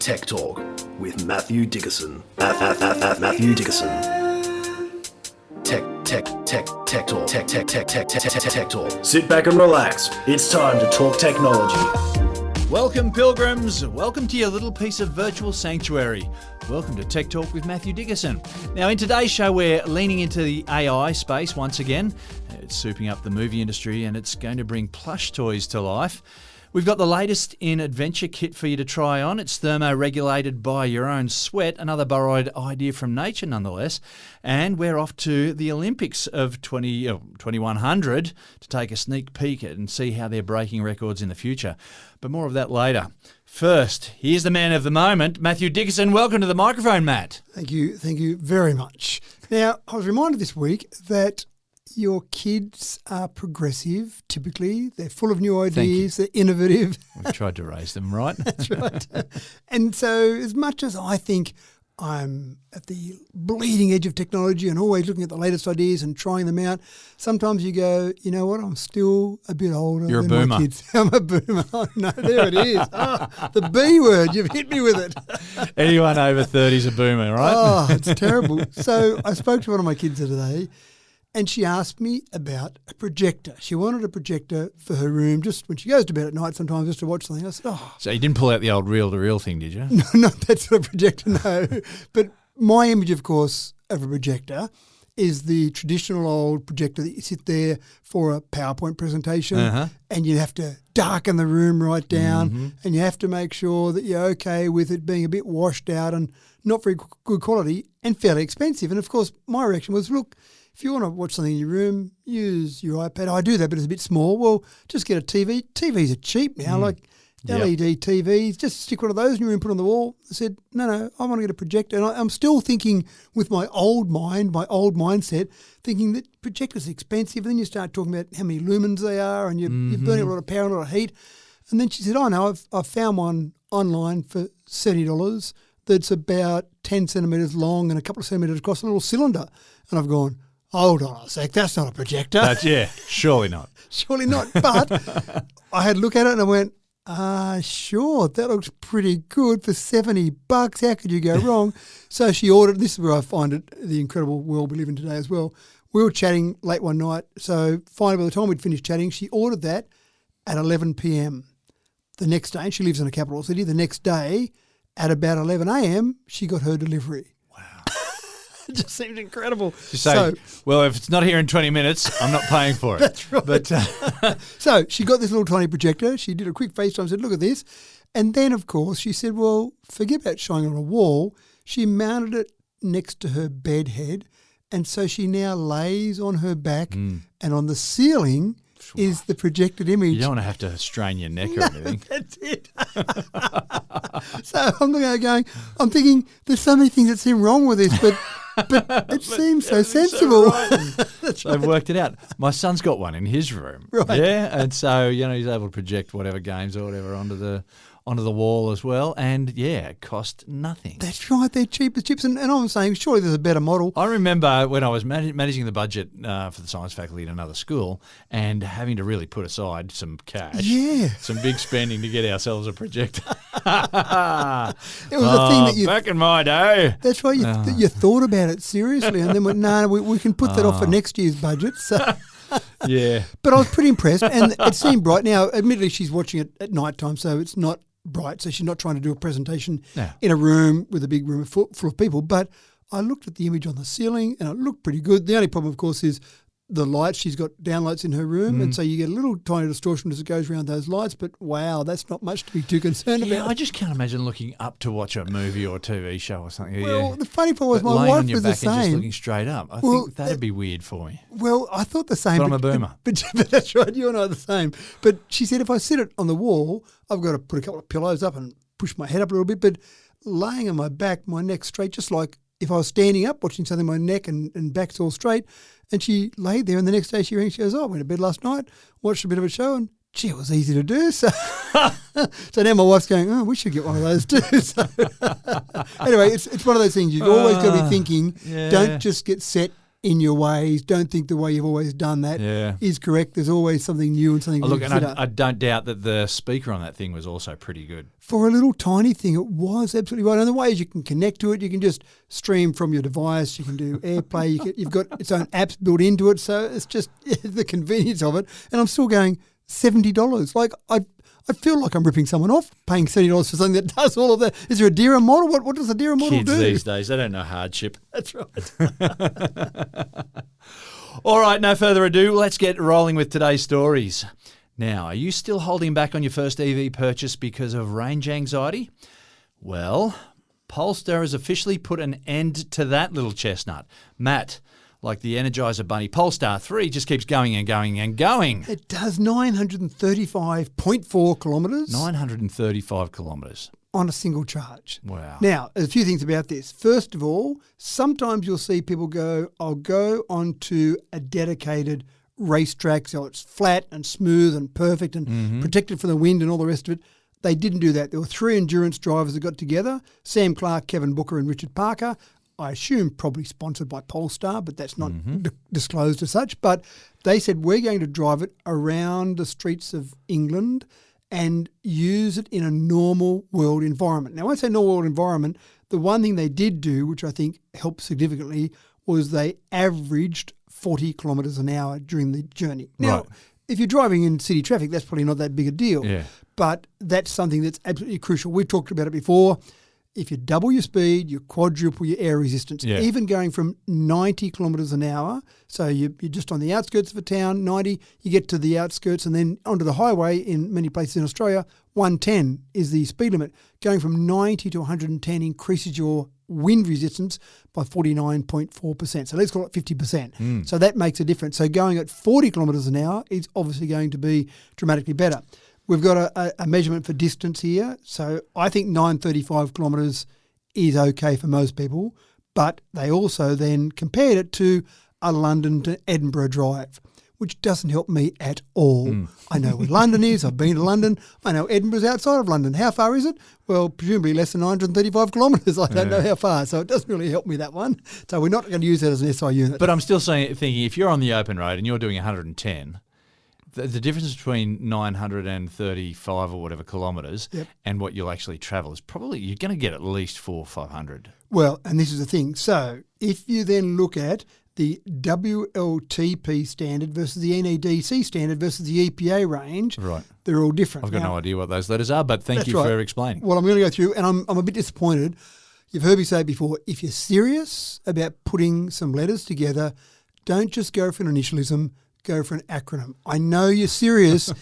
Tech Talk with Matthew Dickerson. Matthew Dickerson. Tech Talk. Sit back and relax. It's time to talk technology. Welcome, pilgrims. Welcome to your little piece of virtual sanctuary. Welcome to Tech Talk with Matthew Dickerson. Now, in today's show, we're leaning into the AI space once again. It's souping up the movie industry and it's going to bring plush toys to life. We've got the latest in adventure kit for you to try on. It's thermo-regulated by your own sweat, another borrowed idea from nature nonetheless. And we're off to the Olympics of 2100 to take a sneak peek at and see how they're breaking records in the future. But more of that later. First, here's the man of the moment, Matthew Dickerson. Welcome to the microphone, Matt. Thank you very much. Now, I was reminded this week that your kids are progressive, typically. They're full of new ideas, they're innovative. We've tried to raise them, right? That's right. And so as much as I think I'm at the bleeding edge of technology and always looking at the latest ideas and trying them out, sometimes you go, you know what, I'm still a bit older You're than a boomer. my kids. I'm a boomer. Oh, no, there it is. Oh, the B word, you've hit me with it. Anyone over 30 is a boomer, right? Oh, it's terrible. So I spoke to one of my kids the other day, and she asked me about a projector. She wanted a projector for her room just when she goes to bed at night sometimes just to watch something. I said, oh. So you didn't pull out the old reel-to-reel thing, did you? No, not that sort of projector, no. But my image, of course, of a projector is the traditional old projector that you sit there for a PowerPoint presentation and you have to darken the room right down and you have to make sure that you're okay with it being a bit washed out and not very good quality and fairly expensive. And, of course, my reaction was, look, if you want to watch something in your room, use your iPad. I do that, but it's a bit small. Well, just get a TV. TVs are cheap now, like LED TVs. Just stick one of those in your room, put it on the wall. I said, no, I want to get a projector. And I'm still thinking with my old mind, my old mindset, thinking that projectors are expensive. And then you start talking about how many lumens they are and you're burning a lot of power and a lot of heat. And then she said, oh, no, I've found one online for $70 that's about 10 centimetres long and a couple of centimetres across, a little cylinder. And I've gone, hold on a sec, that's not a projector. Surely not. Surely not. But I had a look at it and I went, sure, that looks pretty good for $70. How could you go wrong? So she ordered, this is where I find it, the incredible world we live in today as well. We were chatting late one night, so finally by the time we'd finished chatting, she ordered that at 11 p.m. The next day, and she lives in a capital city, the next day at about 11 a.m, she got her delivery. It just seemed incredible. You say, well, if it's not here in 20 minutes, I'm not paying for it. That's right. But so she got this little tiny projector. She did a quick FaceTime and said, look at this. And then, of course, she said, well, forget about showing it on a wall. She mounted it next to her bed head. And so she now lays on her back and on the ceiling is the projected image. You don't want to have to strain your neck or anything. That's it. So I'm looking at it going, I'm thinking there's so many things that seem wrong with this, but it seems so sensible. So They've worked it out. My son's got one in his room. Right. Yeah, and so, he's able to project whatever games or whatever onto the wall as well. And, it cost nothing. That's right. They're cheap as chips. And I'm saying, surely there's a better model. I remember when I was managing the budget for the science faculty at another school and having to really put aside some cash. Yeah. Some big spending to get ourselves a projector. It was a thing that you... Back in my day. That's right. You thought about it seriously and then went, no, we can put that off for next year's budget. So... Yeah. But I was pretty impressed and it seemed bright. Now, admittedly, she's watching it at night time, so it's not bright, so she's not trying to do a presentation in a room with a big room full of people. But I looked at the image on the ceiling and it looked pretty good. The only problem, of course, is the lights. She's got downlights in her room, and so you get a little tiny distortion as it goes around those lights. But wow, that's not much to be too concerned about. I just can't imagine looking up to watch a movie or a TV show or something. Well, the funny part was my wife was the same. And just looking straight up. I think that'd be weird for me. Well, I thought the same. But I'm a boomer. But that's right, you and I are the same. But she said if I sit it on the wall, I've got to put a couple of pillows up and push my head up a little bit. But laying on my back, my neck straight, just like if I was standing up watching something, my neck and back's all straight. And she laid there, and the next day she rang. She goes, I went to bed last night, watched a bit of a show, and gee, it was easy to do. So, so now my wife's going, we should get one of those too. So, anyway, it's one of those things you've always got to be thinking. Don't just get set in your ways. Don't think the way you've always done that is correct. There's always something new and something to Look, consider. and I don't doubt that the speaker on that thing was also pretty good. For a little tiny thing, it was absolutely right. And the ways you can connect to it, you can just stream from your device. You can do AirPlay. You've got its own apps built into it. So it's just the convenience of it. And I'm still going $70. Like I feel like I'm ripping someone off, paying $70 for something that does all of that. Is there a dearer model? What does a dearer model do? Kids these days, they don't know hardship. That's right. All right, no further ado, let's get rolling with today's stories. Now, are you still holding back on your first EV purchase because of range anxiety? Well, Polestar has officially put an end to that little chestnut. Matt, like the Energizer Bunny, Polestar 3 just keeps going and going and going. It does 935.4 kilometres. 935 kilometres. On a single charge. Wow. Now, there's a few things about this. First of all, sometimes you'll see people go, I'll go onto a dedicated racetrack, so it's flat and smooth and perfect and protected from the wind and all the rest of it. They didn't do that. There were 3 endurance drivers that got together, Sam Clark, Kevin Booker and Richard Parker. I assume probably sponsored by Polestar, but that's not disclosed as such. But they said, we're going to drive it around the streets of England and use it in a normal world environment. Now, when I say normal world environment, the one thing they did do, which I think helped significantly, was they averaged 40 kilometres an hour during the journey. Now, if you're driving in city traffic, that's probably not that big a deal. Yeah. But that's something that's absolutely crucial. We've talked about it before. If you double your speed, you quadruple your air resistance, even going from 90 kilometres an hour. So you're just on the outskirts of a town, 90, you get to the outskirts and then onto the highway in many places in Australia, 110 is the speed limit. Going from 90 to 110 increases your wind resistance by 49.4%. So let's call it 50%. So that makes a difference. So going at 40 kilometres an hour is obviously going to be dramatically better. We've got a measurement for distance here. So I think 935 kilometres is okay for most people, but they also then compared it to a London to Edinburgh drive, which doesn't help me at all. I know where London is. I've been to London. I know Edinburgh's outside of London. How far is it? Well, presumably less than 935 kilometres. I don't know how far, so it doesn't really help me, that one. So we're not going to use that as an SI unit. But I'm still thinking if you're on the open road and you're doing 110, the difference between 935 or whatever kilometres and what you'll actually travel is probably, you're going to get at least 400 or 500. Well, and this is the thing. So if you then look at the WLTP standard versus the NEDC standard versus the EPA range, they're all different. I've got no idea what those letters are, but thank you for explaining. Well, I'm going to go through, and I'm a bit disappointed. You've heard me say it before, if you're serious about putting some letters together, don't just go for an initialism, go for an acronym. I know you're serious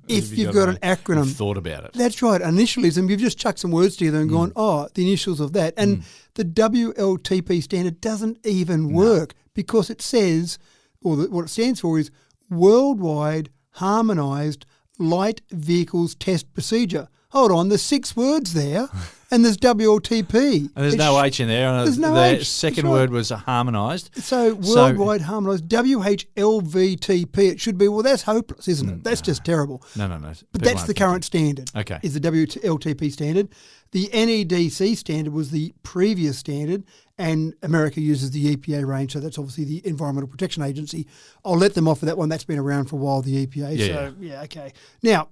if you've got an acronym. I've thought about it. That's right. Initialism, you've just chucked some words together and gone, the initials of that. And the WLTP standard doesn't even work because it says, or what it stands for is Worldwide Harmonised Light Vehicles Test Procedure. Hold on, there's 6 words there, and there's WLTP. And there's no H in there. There's no the H. second word was harmonised. So worldwide harmonised, WHLVTP, it should be, well, that's hopeless, isn't it? That's just terrible. No. But that's the current standard, is the WLTP standard. The NEDC standard was the previous standard, and America uses the EPA range, so that's obviously the Environmental Protection Agency. I'll let them off for that one. That's been around for a while, the EPA. Okay. Now,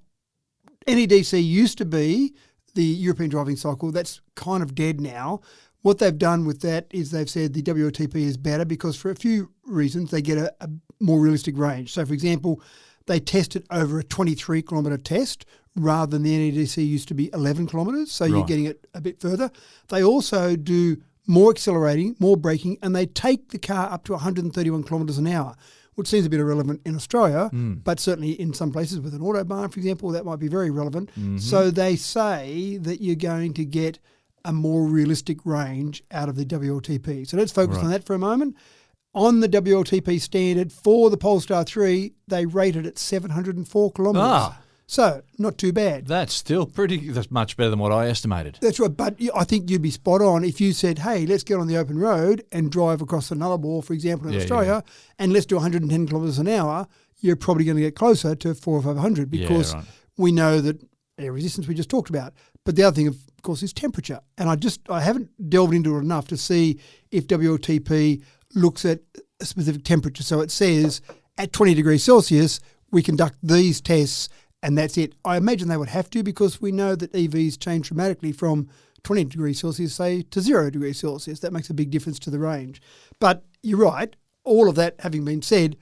NEDC used to be the European driving cycle. That's kind of dead now. What they've done with that is they've said the WLTP is better because for a few reasons they get a more realistic range. So, for example, they test it over a 23-kilometre test rather than the NEDC used to be 11 kilometres, so you're getting it a bit further. They also do more accelerating, more braking, and they take the car up to 131 kilometres an hour, which seems a bit irrelevant in Australia, but certainly in some places with an autobahn, for example, that might be very relevant. So they say that you're going to get a more realistic range out of the WLTP. So let's focus on that for a moment. On the WLTP standard for the Polestar 3, they rated it 704 kilometres. So not too bad. That's much better than what I estimated. That's right. But I think you'd be spot on if you said, hey, let's get on the open road and drive across the Nullarbor, for example, in Australia, and let's do 110 kilometres an hour. You're probably going to get closer to 400 or 500 because we know that air resistance we just talked about. But the other thing, of course, is temperature. And I haven't delved into it enough to see if WLTP looks at a specific temperature. So it says at 20 degrees Celsius, we conduct these tests and that's it. I imagine they would have to because we know that EVs change dramatically from 20 degrees Celsius, say, to 0 degrees Celsius. That makes a big difference to the range. But you're right. All of that having been said,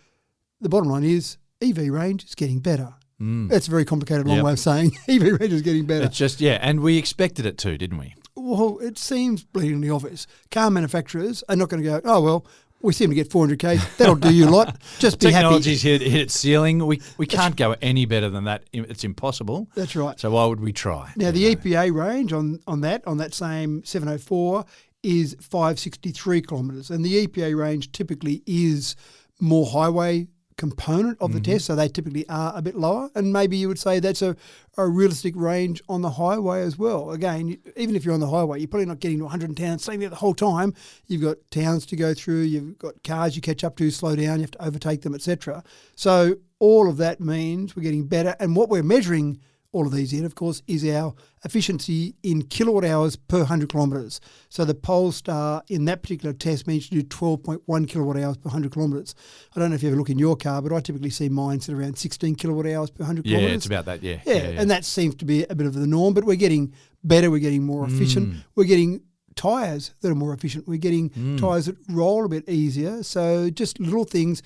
the bottom line is EV range is getting better. That's a very complicated, long way of saying EV range is getting better. It's just, and we expected it to, didn't we? Well, it seems bleedingly obvious. Car manufacturers are not going to go, oh, well, we seem to get 400K. That'll do you a lot. Just be happy. Technology's hit its ceiling. We can't go any better than that. It's impossible. That's right. So why would we try? Now, the EPA range on that same 704 is 563 kilometres. And the EPA range typically is more highway component of the test, so they typically are a bit lower. And maybe you would say that's a realistic range on the highway as well. Again, even if you're on the highway, you're probably not getting to 110, staying there the whole time. You've got towns to go through, you've got cars you catch up to, slow down, you have to overtake them, etc. So all of that means we're getting better. And what we're measuring all of these in, of course, is our efficiency in kilowatt hours per 100 kilometres. So the Polestar in that particular test managed to do 12.1 kilowatt hours per 100 kilometres. I don't know if you ever look in your car, but I typically see mine sit around 16 kilowatt hours per 100 kilometres. Yeah, it's about that, yeah. And that seems to be a bit of the norm, but we're getting better, we're getting more efficient, we're getting tyres that are more efficient, we're getting tyres that roll a bit easier. So just little things.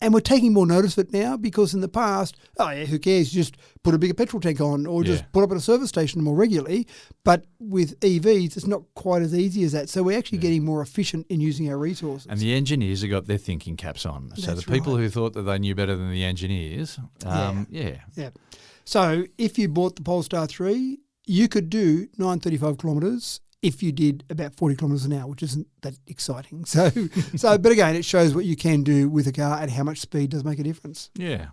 And we're taking more notice of it now because in the past, who cares? Just put a bigger petrol tank on or just put up at a service station more regularly. But with EVs, it's not quite as easy as that. So we're actually getting more efficient in using our resources. And the engineers have got their thinking caps on. So the people who thought that they knew better than the engineers, So if you bought the Polestar 3, you could do 935 kilometres if you did about 40 kilometres an hour, which isn't that exciting. So, but again, it shows what you can do with a car and how much speed does make a difference. Yeah.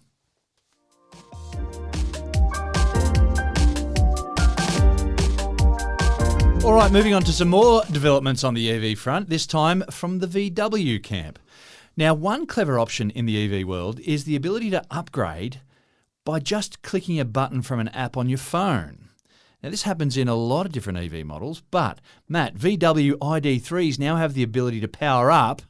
All right, moving on to some more developments on the EV front, this time from the VW camp. Now, one clever option in the EV world is the ability to upgrade by just clicking a button from an app on your phone. Now, this happens in a lot of different EV models, but, Matt, VW ID3s now have the ability to power up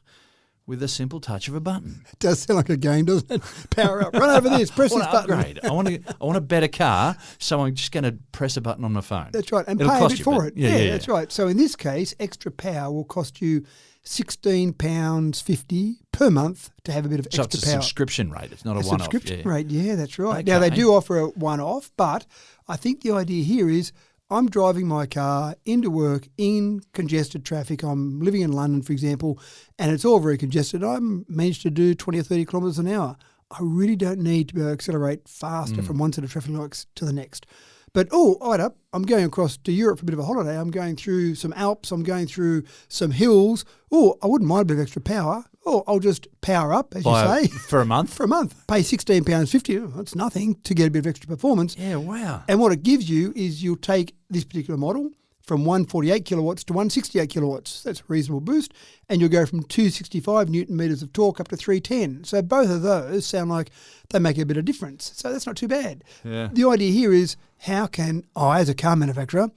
with a simple touch of a button. It does sound like a game, doesn't it? Power up. Run over this, press this button. Upgrade. I want a better car, so I'm just going to press a button on my phone. That's right, and it'll pay cost a bit you, for it. Yeah, that's right. So in this case, extra power will cost you £16.50 per month to have a bit of extra power. So it's a subscription rate. It's not a one-off. Subscription rate, yeah, that's right. Okay. Now, they do offer a one-off, but I think the idea here is I'm driving my car into work in congested traffic. I'm living in London, for example, and it's all very congested. I managed to do 20 or 30 kilometres an hour. I really don't need to be able to accelerate faster from one set of traffic lights to the next. But, wait up, I'm going across to Europe for a bit of a holiday. I'm going through some Alps. I'm going through some hills. I wouldn't mind a bit of extra power. I'll just power up, as you say. For a month? For a month. Pay £16.50. That's nothing to get a bit of extra performance. Yeah, wow. And what it gives you is you'll take this particular model from 148 kilowatts to 168 kilowatts. That's a reasonable boost. And you'll go from 265 newton metres of torque up to 310. So both of those sound like they make a bit of difference. So that's not too bad. Yeah. The idea here is how can I, as a car manufacturer,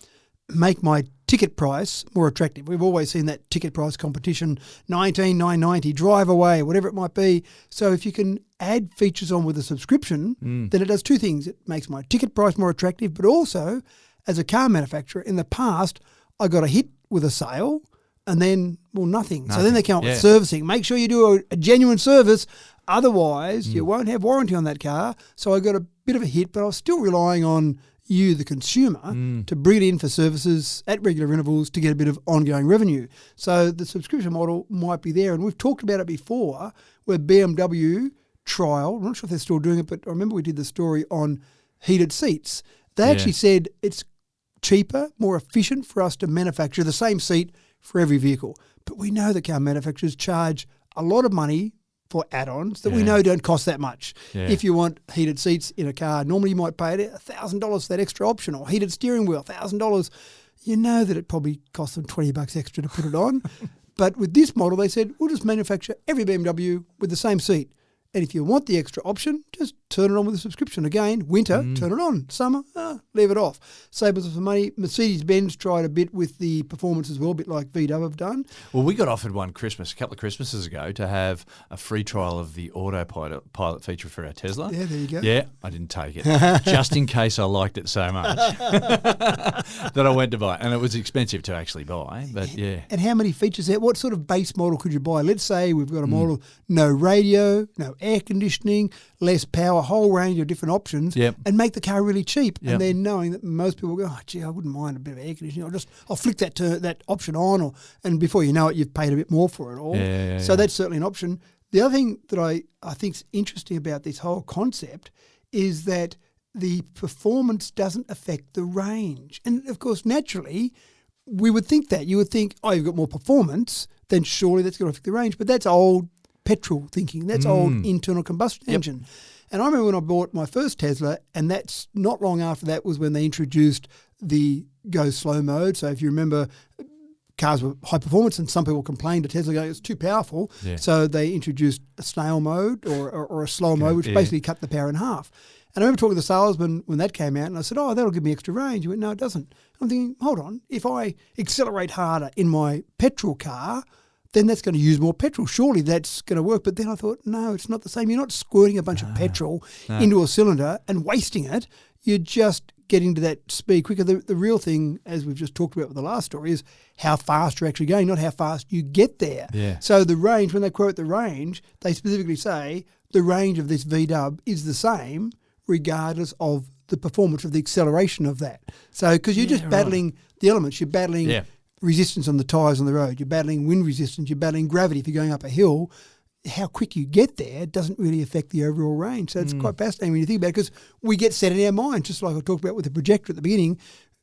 make my ticket price more attractive? We've always seen that ticket price competition, $19,990, drive away, whatever it might be. So if you can add features on with a subscription, then it does two things. It makes my ticket price more attractive, but also, as a car manufacturer, in the past, I got a hit with a sale and then, nothing. So then they come up with servicing. Make sure you do a genuine service. Otherwise, you won't have warranty on that car. So I got a bit of a hit, but I was still relying on you, the consumer, to bring it in for services at regular intervals to get a bit of ongoing revenue. So the subscription model might be there. And we've talked about it before where BMW trial, I'm not sure if they're still doing it, but I remember we did the story on heated seats. They actually said it's cheaper, more efficient for us to manufacture the same seat for every vehicle. But we know that car manufacturers charge a lot of money for add-ons that we know don't cost that much. Yeah. If you want heated seats in a car, normally you might pay $1,000 for that extra option, or heated steering wheel, $1,000. You know that it probably costs them $20 extra to put it on. But with this model, they said, we'll just manufacture every BMW with the same seat. And if you want the extra option, just turn it on with a subscription. Again, winter, turn it on. Summer, leave it off. Save us some money. Mercedes-Benz tried a bit with the performance as well, a bit like VW have done. Well, we got offered one Christmas, a couple of Christmases ago, to have a free trial of the autopilot feature for our Tesla. Yeah, there you go. Yeah, I didn't take it, just in case I liked it so much that I went to buy it. And it was expensive to actually buy, but yeah. And how many features there? What sort of base model could you buy? Let's say we've got a model, no radio, no air conditioning, less power, a whole range of different options, and make the car really cheap. Yep. And then knowing that most people go, oh, gee, I wouldn't mind a bit of air conditioning. I'll flick that option on, and before you know it, you've paid a bit more for it all. So that's certainly an option. The other thing that I think is interesting about this whole concept is that the performance doesn't affect the range. And of course, naturally, we would think that. You would think, oh, you've got more performance, then surely that's going to affect the range. But that's old petrol thinking. That's old internal combustion engine. And I remember when I bought my first Tesla, and that's not long after that was when they introduced the go slow mode. So if you remember, cars were high performance and some people complained to Tesla going, it's too powerful. So they introduced a snail mode or a slow mode, which basically cut the power in half. And I remember talking to the salesman when that came out, and I said, oh, that'll give me extra range. He went, no, it doesn't. I'm thinking, hold on, if I accelerate harder in my petrol car, then that's going to use more petrol. Surely that's going to work. But then I thought, no, it's not the same. You're not squirting a bunch of petrol into a cylinder and wasting it. You're just getting to that speed quicker. The real thing, as we've just talked about with the last story, is how fast you're actually going, not how fast you get there. So the range, when they quote the range, they specifically say the range of this VW is the same regardless of the performance of the acceleration of that. So because you're just battling the elements, you're battling resistance on the tyres on the road, you're battling wind resistance, you're battling gravity if you're going up a hill. How quick you get there doesn't really affect the overall range. So it's quite fascinating when you think about it, because we get set in our mind, just like I talked about with the projector at the beginning.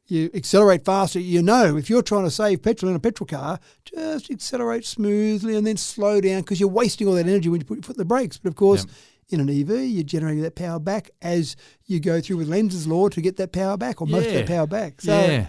You accelerate faster, if you're trying to save petrol in a petrol car, just accelerate smoothly and then slow down, because you're wasting all that energy when you put the brakes. But of course, in an EV, you're generating that power back as you go through with Lenz's law to get that power back, or most of that power back. So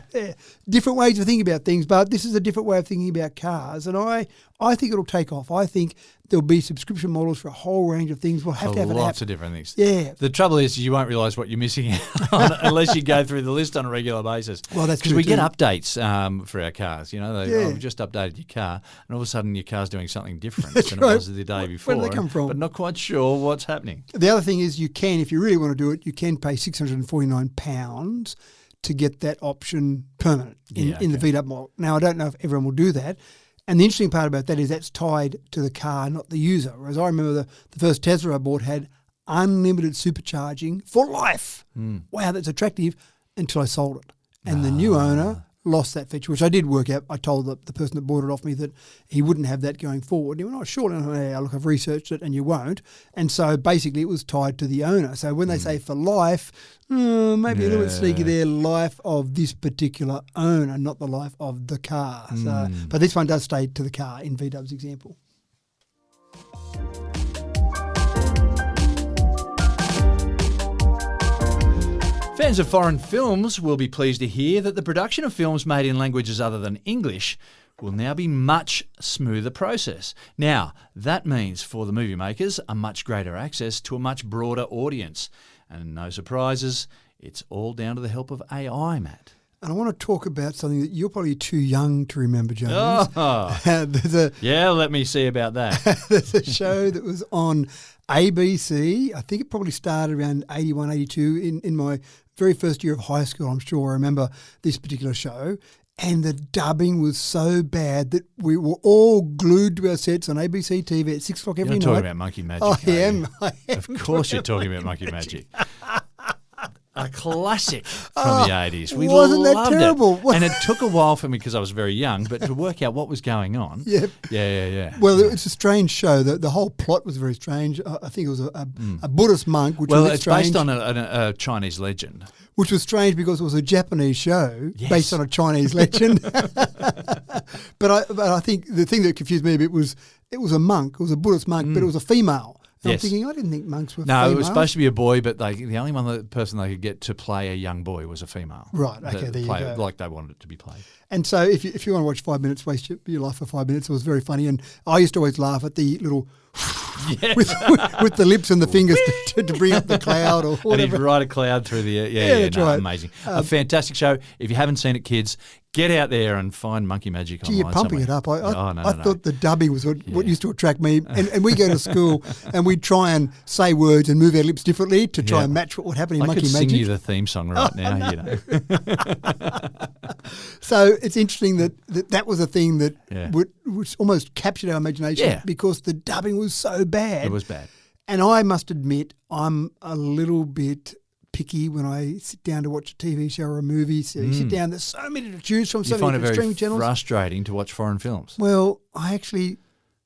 different ways of thinking about things, but this is a different way of thinking about cars. And I think it'll take off. I think there'll be subscription models for a whole range of things. We'll have to have lots of different things. Yeah. The trouble is you won't realise what you're missing out on unless you go through the list on a regular basis. Well, that's because we get updates for our cars. We've just updated your car, and all of a sudden your car's doing something different than it was the day before. Where did they come from? But not quite sure what's happening. The other thing is, you can, if you really want to do it, you can pay £649 to get that option permanent in the VW model. Now, I don't know if everyone will do that. And the interesting part about that is that's tied to the car, not the user. Whereas I remember the first Tesla I bought had unlimited supercharging for life. Wow, that's attractive, until I sold it. And the new owner lost that feature, which I did work out. I told the person that bought it off me that he wouldn't have that going forward. He went, oh, sure. And I went, yeah, look, I've researched it and you won't. And so basically it was tied to the owner. So when they say for life, maybe a little bit sneaky there, life of this particular owner, not the life of the car. So, but this one does stay to the car in VW's example. Fans of foreign films will be pleased to hear that the production of films made in languages other than English will now be much smoother process. Now, that means for the movie makers a much greater access to a much broader audience. And no surprises, it's all down to the help of AI, Matt. And I want to talk about something that you're probably too young to remember, James. Oh. Let me see about that. There's a show that was on ABC. I think it probably started around 81, 82 in my very first year of high school. I'm sure I remember this particular show. And the dubbing was so bad that we were all glued to our sets on ABC TV at 6 o'clock every night. You're talking about Monkey Magic. I am. Of course you're talking about Monkey Magic. A classic from the 80s. We wasn't loved that terrible? It. And it took a while for me, because I was very young, but to work out what was going on. Yep. Yeah. Well, it's a strange show. The whole plot was very strange. I think it was a Buddhist monk, which was strange. It's based on a Chinese legend. Which was strange because it was a Japanese show based on a Chinese legend. But I think the thing that confused me a bit was it was a monk. It was a Buddhist monk, but it was a female. And I'm thinking, I didn't think monks were female. No, it was supposed to be a boy, but the only person they could get to play a young boy was a female. Right, okay, there you go. Like they wanted it to be played. And so if you want to watch 5 minutes, waste your life for 5 minutes, it was very funny. And I used to always laugh at the little with the lips and the fingers to bring up the cloud or whatever. And he'd write a cloud through the air. That's right. Amazing. A fantastic show. If you haven't seen it, kids, get out there and find Monkey Magic online. You're pumping somewhere. it up. I thought the dubbing was what used to attract me. And we go to school and we try and say words and move our lips differently to try and match what would happen in Monkey Magic. I could sing you the theme song right now. You know. So it's interesting that was a thing that which almost captured our imagination because the dubbing was so bad. It was bad. And I must admit, I'm a little bit picky when I sit down to watch a TV show or a movie. So you sit down, there's so many to choose from, so many different streaming channels. You find it very frustrating to watch foreign films. Well, I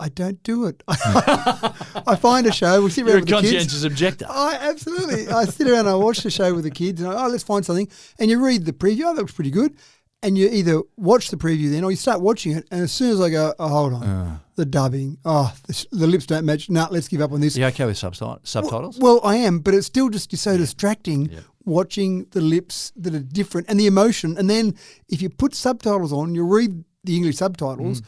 don't do it. I find a show, we sit around with the kids. You're a conscientious objector. Absolutely. I sit around and I watch the show with the kids and let's find something. And you read the preview, that looks pretty good. And you either watch the preview then or you start watching it, and as soon as I go, hold on, the dubbing, the lips don't match, let's give up on this. Are you okay with subtitles? Well, I am, but it's still just so distracting watching the lips that are different and the emotion. And then if you put subtitles on, you read the English subtitles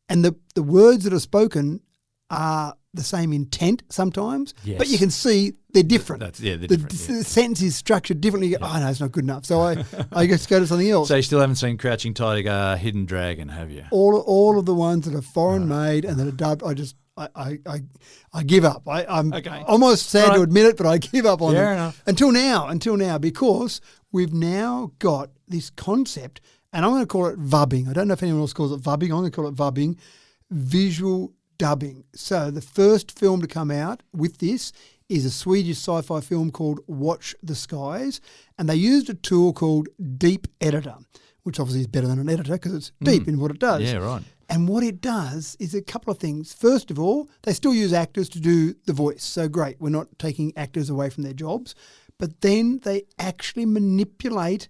and the words that are spoken are the same intent sometimes, but you can see they're different. They're different. The sentence is structured differently. You go, no, it's not good enough. So I just go to something else. So you still haven't seen Crouching Tiger, Hidden Dragon, have you? All of the ones that are foreign made and that are dubbed, I give up. I'm almost sad to admit it, but I give up on them. Enough. Until now, because we've now got this concept, and I'm going to call it vubbing. I don't know if anyone else calls it vubbing. I'm going to call it vubbing, visual dubbing. So the first film to come out with this is a Swedish sci-fi film called Watch the Skies, and they used a tool called Deep Editor, which obviously is better than an editor because it's deep in what it does. Yeah, right. And what it does is a couple of things. First of all, they still use actors to do the voice. So great, we're not taking actors away from their jobs. But then they actually manipulate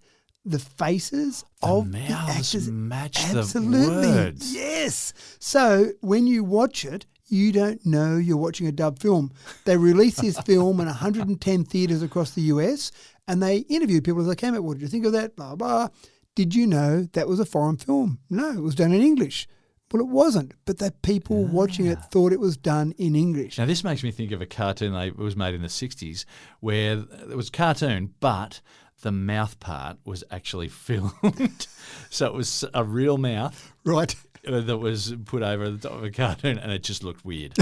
the faces of the actors. Match Absolutely. The words. Yes. So when you watch it, you don't know you're watching a dub film. They released this film in 110 theatres across the US, and they interviewed people as they came out. What did you think of that? Blah, blah. Did you know that was a foreign film? No, it was done in English. Well, it wasn't, but the people watching it thought it was done in English. Now, this makes me think of a cartoon that was made in the 60s where it was a cartoon, but the mouth part was actually filmed. So it was a real mouth. Right. That was put over the top of a cartoon, and it just looked weird.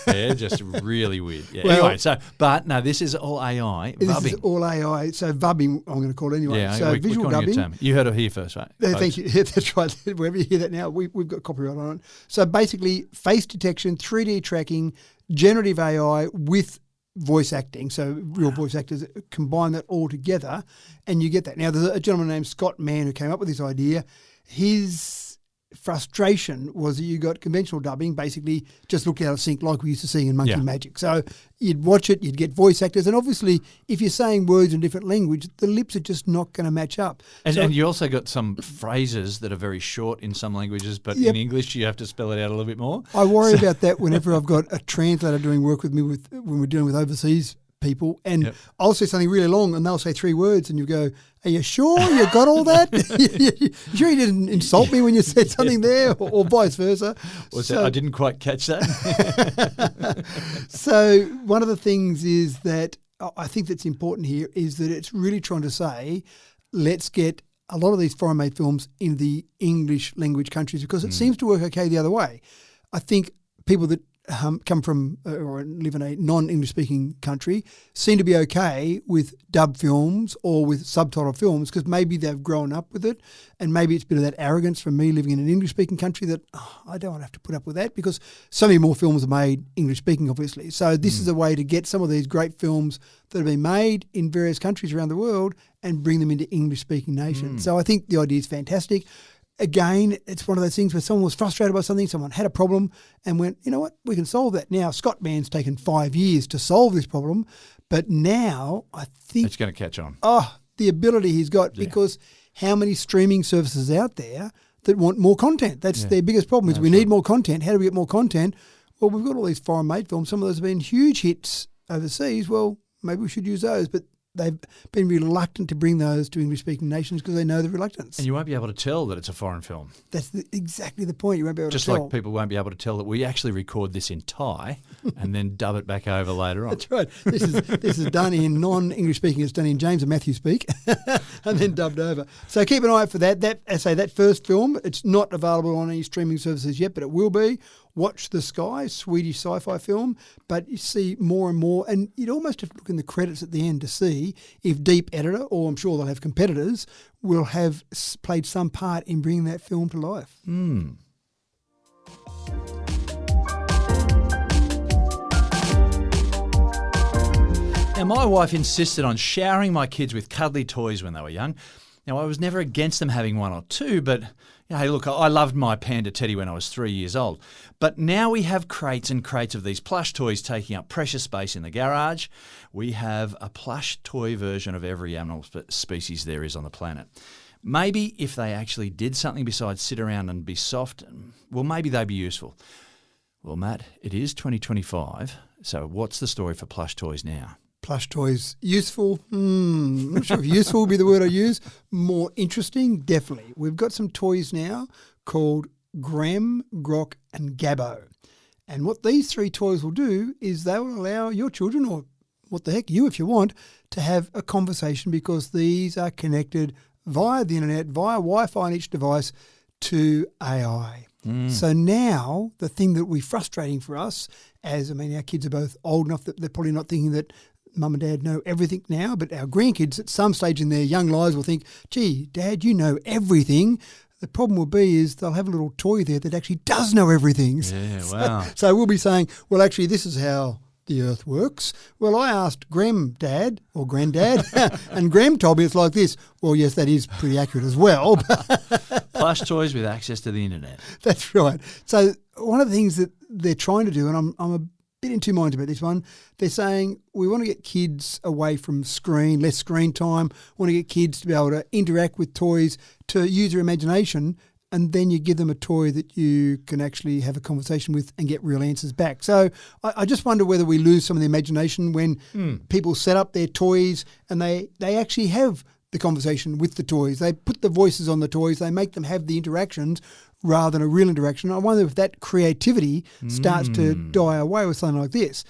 Just really weird. Yeah. Well, anyway, but no, this is all AI. This Vubbing. is all AI. So vubbing, I'm going to call it anyway. Yeah, so visual dubbing. You heard it here first, right? Thank you. Yeah, that's right. Wherever you hear that now, we've got copyright on it. So basically, face detection, 3D tracking, generative AI with voice acting. So real voice actors combine that all together, and you get that. Now, there's a gentleman named Scott Mann who came up with this idea. His frustration was that you got conventional dubbing, basically just looked out of sync like we used to see in Monkey Magic. So you'd watch it, you'd get voice actors, and obviously if you're saying words in different language, the lips are just not going to match up. And you also got some phrases that are very short in some languages, but in English you have to spell it out a little bit more. I worry about that whenever I've got a translator doing work with me when we're dealing with overseas people, and I'll say something really long and they'll say 3 words and you go, are you sure you got all that? You sure you didn't insult me when you said something there, or vice versa? I didn't quite catch that. So one of the things is that I think that's important here is that it's really trying to say, let's get a lot of these foreign made films in the English language countries, because it seems to work okay the other way. I think people that come from or live in a non-English speaking country seem to be okay with dub films or with subtitled films because maybe they've grown up with it, and maybe it's a bit of that arrogance from me living in an English speaking country that I don't want to have to put up with that, because so many more films are made English speaking, obviously. So this is a way to get some of these great films that have been made in various countries around the world and bring them into English speaking nations. So I think the idea is fantastic. Again, it's one of those things where someone was frustrated by something, someone had a problem and went, you know what, we can solve that. Now, Scott Mann's taken 5 years to solve this problem, but now I think it's going to catch on. The ability he's got, because how many streaming services out there that want more content? That's their biggest problem is we need more content. How do we get more content? Well, we've got all these foreign made films. Some of those have been huge hits overseas. Well, maybe we should use those, but they've been reluctant to bring those to English-speaking nations because they know the reluctance. And you won't be able to tell that it's a foreign film. That's exactly the point. You won't be able Just to tell. like people won't be able to tell that we actually record this in Thai and then dub it back over later on. That's right. This is done in non-English speaking. It's done in James and Matthew speak, and then dubbed over. So keep an eye out for that. That first film. It's not available on any streaming services yet, but it will be. Watch the Sky, Swedish sci-fi film, but you see more and more, and you'd almost have to look in the credits at the end to see if Deep Editor, or I'm sure they'll have competitors, will have played some part in bringing that film to life. Now, my wife insisted on showering my kids with cuddly toys when they were young. Now, I was never against them having one or two, but hey, look, I loved my panda teddy when I was 3 years old. But now we have crates and crates of these plush toys taking up precious space in the garage. We have a plush toy version of every animal species there is on the planet. Maybe if they actually did something besides sit around and be soft, well, maybe they'd be useful. Well, Matt, it is 2025, so what's the story for plush toys now? Plush toys, useful? I'm not sure if useful would be the word I use. More interesting? Definitely. We've got some toys now called Grem, Grok and Gabbo. And what these three toys will do is they will allow your children, or what the heck, you if you want, to have a conversation because these are connected via the internet, via Wi-Fi on each device to AI. So now the thing that will be frustrating for us, our kids are both old enough that they're probably not thinking that Mum and Dad know everything now, but our grandkids at some stage in their young lives will think, gee, Dad, you know everything. The problem will be is they'll have a little toy there that actually does know everything. Yeah, wow. So we'll be saying, well, actually, this is how the Earth works. Well, I asked Grem Dad or Granddad, and Grem told me it's like this. Well, yes, that is pretty accurate as well. Plush toys with access to the internet. That's right. So one of the things that they're trying to do, and I'm a bit in two minds about this one, they're saying we want to get kids away from screen, less screen time, want to get kids to be able to interact with toys, to use their imagination, and then you give them a toy that you can actually have a conversation with and get real answers back. So I just wonder whether we lose some of the imagination when people set up their toys and they actually have the conversation with the toys. They put the voices on the toys, they make them have the interactions rather than a real interaction. I wonder if that creativity starts to die away with something like this.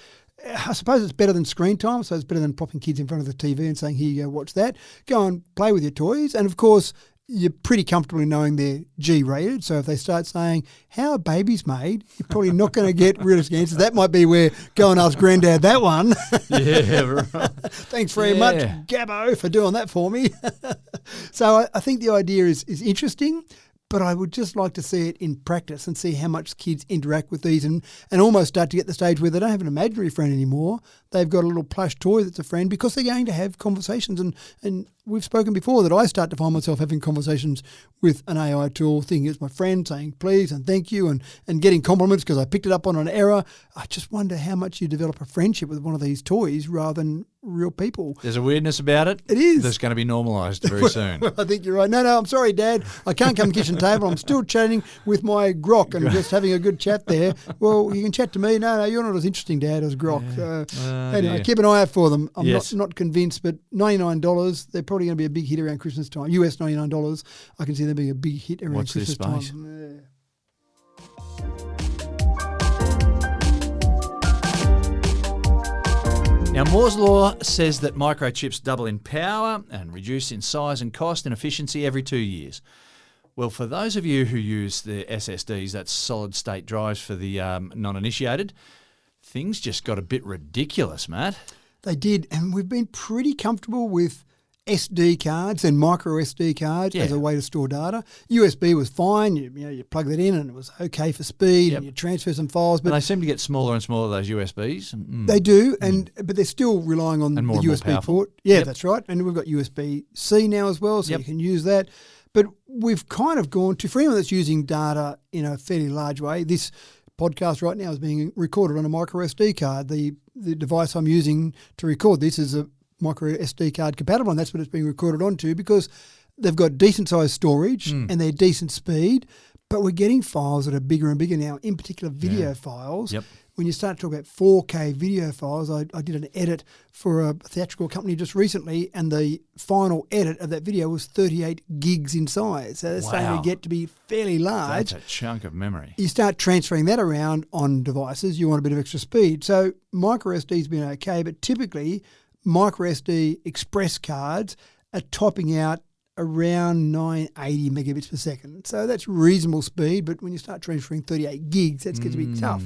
I suppose it's better than screen time, so it's better than popping kids in front of the TV and saying, here you go, watch that. Go and play with your toys. And of course, you're pretty comfortable in knowing they're G-rated. So if they start saying, how are babies made? You're probably not going to get realistic answers. That might be where go and ask Granddad that one. Yeah, right. Thanks very much, Gabbo, for doing that for me. So I think the idea is interesting, but I would just like to see it in practice and see how much kids interact with these and almost start to get the stage where they don't have an imaginary friend anymore. They've got a little plush toy that's a friend because they're going to have conversations. And we've spoken before that I start to find myself having conversations with an AI tool, thinking it's my friend, saying please and thank you and getting compliments because I picked it up on an error. I just wonder how much you develop a friendship with one of these toys rather than real people. There's a weirdness about it. It is. That's going to be normalised very soon. I think you're right. No, I'm sorry, Dad. I can't come to the kitchen table. I'm still chatting with my Grok and just having a good chat there. Well, you can chat to me. No, you're not as interesting, Dad, as Grok. Anyway, keep an eye out for them. I'm not convinced, but $99, they're probably going to be a big hit around Christmas time. US $99. I can see them being a big hit around Watch Christmas this space. time. Now, Moore's Law says that microchips double in power and reduce in size and cost and efficiency every 2 years. Well, for those of you who use the SSDs, that's solid-state drives for the non-initiated, things just got a bit ridiculous, Matt. They did, and we've been pretty comfortable with SD cards and micro SD cards as a way to store data. USB was fine. You plug that in and it was okay for speed and you transfer some files. But and they seem to get smaller and smaller, those USBs. They do, but they're still relying on the USB port. Yeah, that's right. And we've got USB-C now as well, so you can use that. But we've kind of gone to, for anyone that's using data in a fairly large way, this podcast right now is being recorded on a micro SD card. The device I'm using to record this is a micro SD card compatible, and that's what it's being recorded onto because they've got decent size storage and they're decent speed, but we're getting files that are bigger and bigger now, in particular video files, when you start talking about 4K video files, I did an edit for a theatrical company just recently, and the final edit of that video was 38 gigs in size. So that's starting to get to be fairly large. That's a chunk of memory. You start transferring that around on devices, you want a bit of extra speed. So micro SD's been okay, but typically micro SD express cards are topping out around 980 megabits per second. So that's reasonable speed, but when you start transferring 38 gigs, that's going to be tough.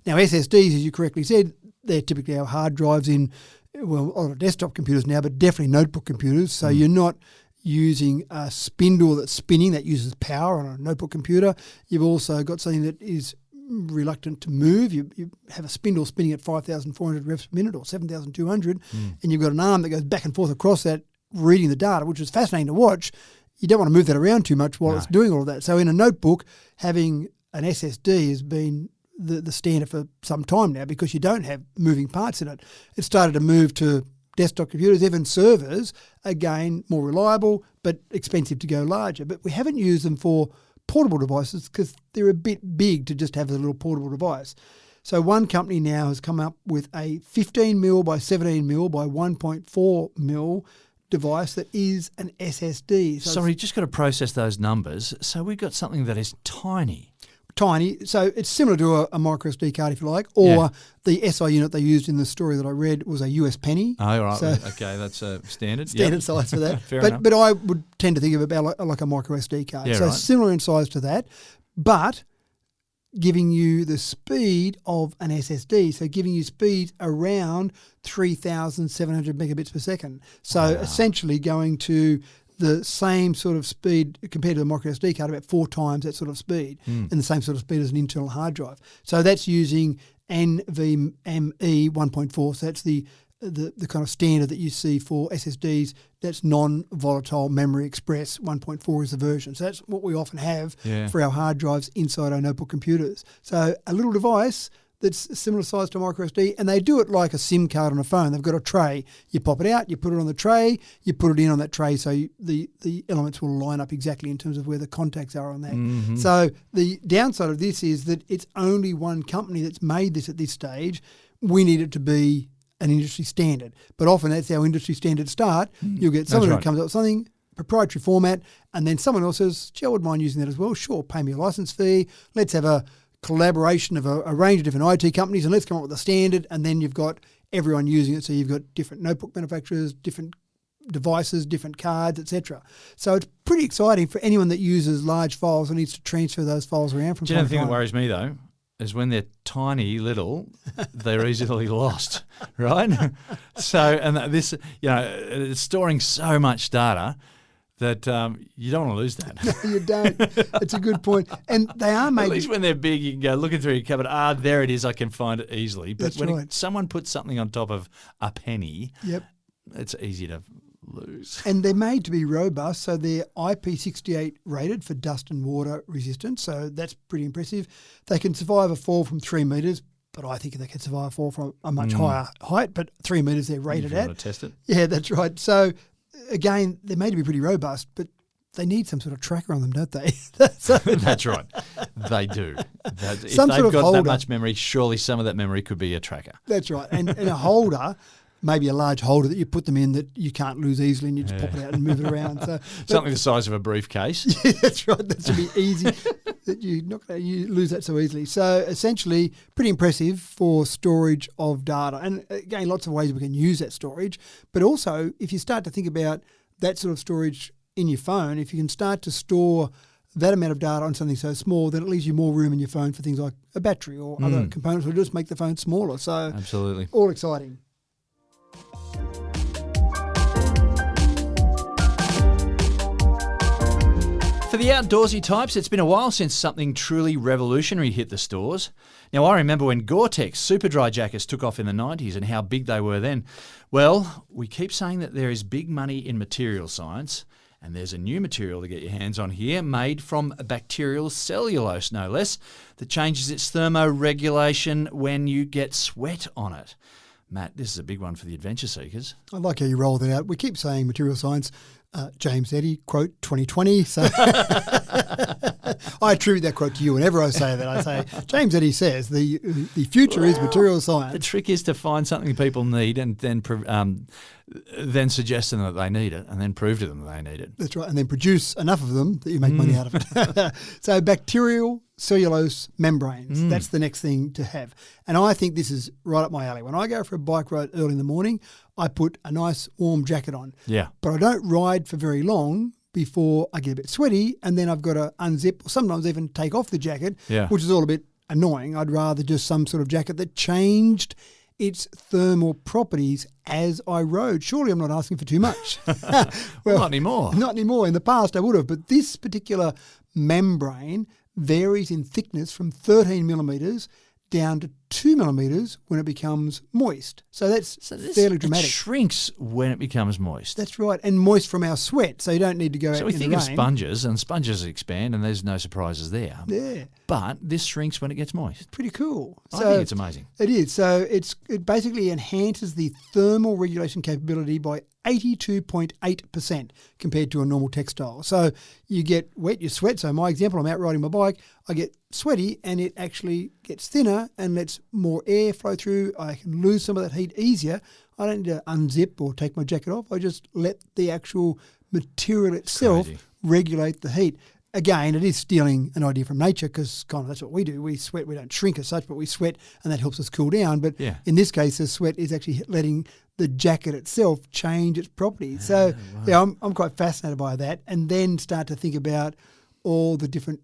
Now, SSDs, as you correctly said, they're typically our hard drives in, well, a lot of desktop computers now, but definitely notebook computers. So you're not using a spindle that's spinning, that uses power on a notebook computer. You've also got something that is reluctant to move. You have a spindle spinning at 5,400 reps per minute or 7,200, and you've got an arm that goes back and forth across that, reading the data, which is fascinating to watch. You don't want to move that around too much while it's doing all of that. So in a notebook, having an SSD has been the standard for some time now because you don't have moving parts in it. It started to move to desktop computers, even servers, again, more reliable but expensive to go larger. But we haven't used them for portable devices because they're a bit big to just have as a little portable device. So one company now has come up with a 15mm by 17mm by 1.4mm device that is an SSD. So sorry, just got to process those numbers. So we've got something that is tiny. So it's similar to a micro SD card, if you like, or the SI unit they used in the story that I read was a US penny. Oh, right. So okay, that's a standard. Standard size for that. Fair enough. But I would tend to think of it about like a micro SD card. Yeah, so right. similar in size to that, but giving you the speed of an SSD, so giving you speeds around 3,700 megabits per second. So essentially going to the same sort of speed compared to the micro SD card, about 4 times that sort of speed, and the same sort of speed as an internal hard drive. So that's using NVMe 1.4. So that's the kind of standard that you see for SSDs. That's non-volatile memory express. 1.4 is the version. So that's what we often have for our hard drives inside our notebook computers. So a little device that's a similar size to a micro SD, and they do it like a SIM card on a phone. They've got a tray. You pop it out, you put it on the tray, you put it in on that tray, so the elements will line up exactly in terms of where the contacts are on that. So the downside of this is that it's only one company that's made this at this stage. We need it to be an industry standard. But often that's our industry standard start. You'll get someone who comes up with something, proprietary format, and then someone else says, gee, I wouldn't mind using that as well. Sure, pay me a license fee. Let's have a collaboration of a range of different IT companies and let's come up with a standard, and then you've got everyone using it. So you've got different notebook manufacturers, different devices, different cards, etc. So it's pretty exciting for anyone that uses large files and needs to transfer those files around from time to time. The thing that worries me though is when they're tiny little, they're easily lost, right? So, and this, it's storing so much data that you don't want to lose that. No, you don't. It's a good point. And they are made... At least when they're big, you can go looking through your cupboard, there it is, I can find it easily. But That's when right. someone puts something on top of a penny, Yep. it's easy to lose. And they're made to be robust, so they're IP68 rated for dust and water resistance, so that's pretty impressive. They can survive a fall from 3 metres, but I think they can survive a fall from a much higher height, but 3 metres they're rated You at. want to test it? Yeah, that's right. So, again, they're made to be pretty robust, but they need some sort of tracker on them, don't they? That's right. They do. If Some they've sort of got holder. that much memory, surely some of that memory could be a tracker. That's right. And a holder, maybe a large holder that you put them in that you can't lose easily and you just pop it out and move it around. So Something the size of a briefcase. Yeah, that's right. That should be easy. That you're not going to lose that so easily. So essentially, pretty impressive for storage of data. And again, lots of ways we can use that storage. But also, if you start to think about that sort of storage in your phone, if you can start to store that amount of data on something so small, then it leaves you more room in your phone for things like a battery or other components, or just make the phone smaller. So Absolutely. all exciting. For the outdoorsy types, it's been a while since something truly revolutionary hit the stores. Now, I remember when Gore-Tex super dry jackets took off in the 90s and how big they were then. Well, we keep saying that there is big money in material science, and there's a new material to get your hands on here, made from Bacterial-Cellulose, no less, that changes its thermoregulation when you get sweat on it. Matt, this is a big one for the adventure seekers. I like how you roll that out. We keep saying material science. James Eddy, quote, 2020. So I attribute that quote to you. Whenever I say that, I say, James Eddy says, the future is material science. The trick is to find something people need and then suggest to them that they need it and then prove to them that they need it. That's right. And then produce enough of them that you make money out of it. So bacterial-cellulose membranes, that's the next thing to have. And I think this is right up my alley. When I go for a bike ride early in the morning, I put a nice warm jacket on. Yeah. But I don't ride for very long before I get a bit sweaty, and then I've got to unzip or sometimes even take off the jacket, which is all a bit annoying. I'd rather just some sort of jacket that changed its thermal properties as I rode. Surely I'm not asking for too much. Well, not anymore. Not anymore. In the past I would have, but this particular membrane varies in thickness from 13 millimetres down to 2 millimetres when it becomes moist. So that's fairly dramatic. It shrinks when it becomes moist. That's right, and moist from our sweat, so you don't need to go out in the rain. So we think of sponges, and sponges expand, and there's no surprises there. Yeah. But this shrinks when it gets moist. Pretty cool. I think it's amazing. It is. So it basically enhances the thermal regulation capability by 82.8% compared to a normal textile. So you get wet, you sweat. So my example, I'm out riding my bike, I get sweaty and it actually gets thinner and lets more air flow through. I can lose some of that heat easier. I don't need to unzip or take my jacket off. I just let the actual material itself regulate the heat. Again, it is stealing an idea from nature because kind of that's what we do. We sweat. We don't shrink as such, but we sweat and that helps us cool down. But in this case, the sweat is actually letting the jacket itself change its properties. So, I'm quite fascinated by that, and then start to think about all the different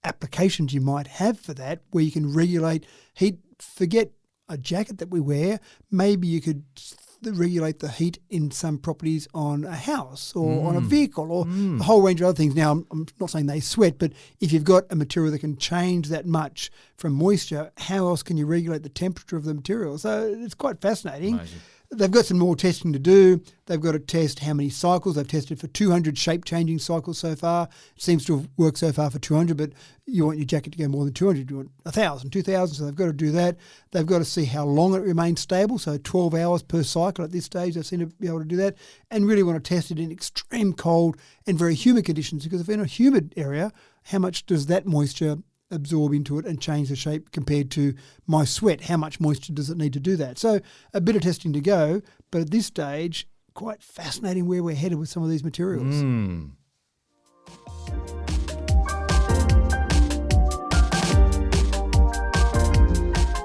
applications you might have for that where you can regulate heat. Forget a jacket that we wear. Maybe you could regulate the heat in some properties on a house or on a vehicle or a whole range of other things. Now, I'm not saying they sweat, but if you've got a material that can change that much from moisture, how else can you regulate the temperature of the material? So it's quite fascinating. Amazing. They've got some more testing to do. They've got to test how many cycles. They've tested for 200 shape-changing cycles so far. It seems to have worked so far for 200, but you want your jacket to go more than 200. You want 1,000, 2,000, so they've got to do that. They've got to see how long it remains stable, so 12 hours per cycle at this stage. They seem to be able to do that, and really want to test it in extreme cold and very humid conditions, because if in a humid area, how much does that moisture absorb into it and change the shape compared to my sweat? How much moisture does it need to do that? So a bit of testing to go, but at this stage, quite fascinating where we're headed with some of these materials.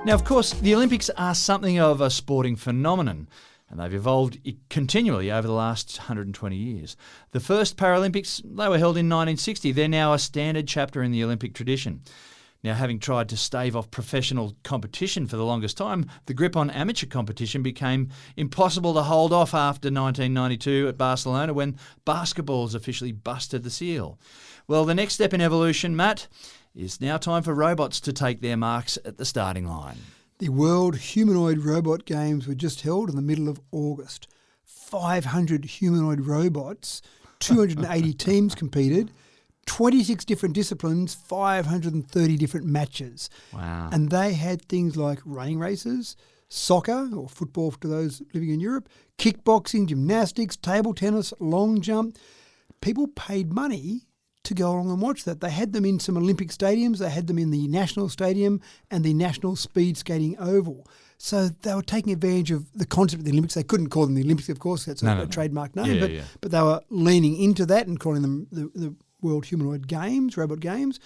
Now, of course, the Olympics are something of a sporting phenomenon, and they've evolved continually over the last 120 years. The first Paralympics, they were held in 1960. They're now a standard chapter in the Olympic tradition. Now, having tried to stave off professional competition for the longest time, the grip on amateur competition became impossible to hold off after 1992 at Barcelona, when basketballs officially busted the seal. Well, the next step in evolution, Matt, is now time for robots to take their marks at the starting line. The World Humanoid Robot Games were just held in the middle of August. 500 humanoid robots, 280 teams competed, 26 different disciplines, 530 different matches. Wow. And they had things like running races, soccer or football to those living in Europe, kickboxing, gymnastics, table tennis, long jump. People paid money to go along and watch that. They had them in some Olympic stadiums. They had them in the National Stadium and the National Speed Skating Oval. So they were taking advantage of the concept of the Olympics. They couldn't call them the Olympics, of course. That's a trademark name. But they were leaning into that and calling them the World Humanoid Games, Robot Games.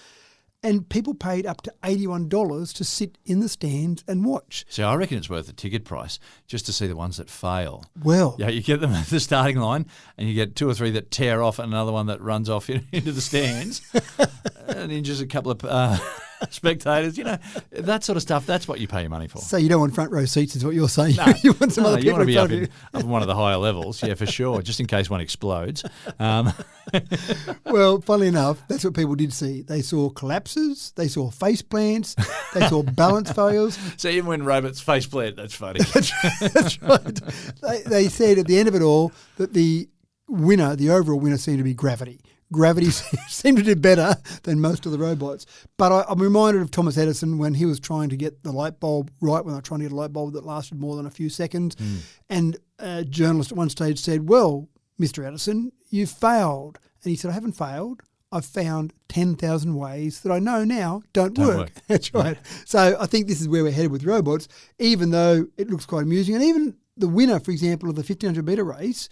And people paid up to $81 to sit in the stands and watch. So I reckon it's worth the ticket price just to see the ones that fail. Well, yeah, you get them at the starting line and you get two or three that tear off and another one that runs off into the stands and injures a couple of spectators. You know, that sort of stuff, that's what you pay your money for. So you don't want front row seats is what you're saying? No, you want some other people you want to be in up front in one of the higher levels, yeah, for sure, just in case one explodes. Well, funnily enough, that's what people did see. They saw collapses, they saw face plants, they saw balance failures. So even when robots face plant, that's funny. That's right. They said at the end of it all that the winner, the overall winner, seemed to be gravity. Gravity seemed to do better than most of the robots. But I'm reminded of Thomas Edison when he was trying to get the light bulb right, when they were trying to get a light bulb that lasted more than a few seconds. And a journalist at one stage said, well, Mr. Edison, you've failed. And he said, I haven't failed. I've found 10,000 ways that I know now don't work. That's right. So I think this is where we're headed with robots, even though it looks quite amusing. And even the winner, for example, of the 1,500 metre race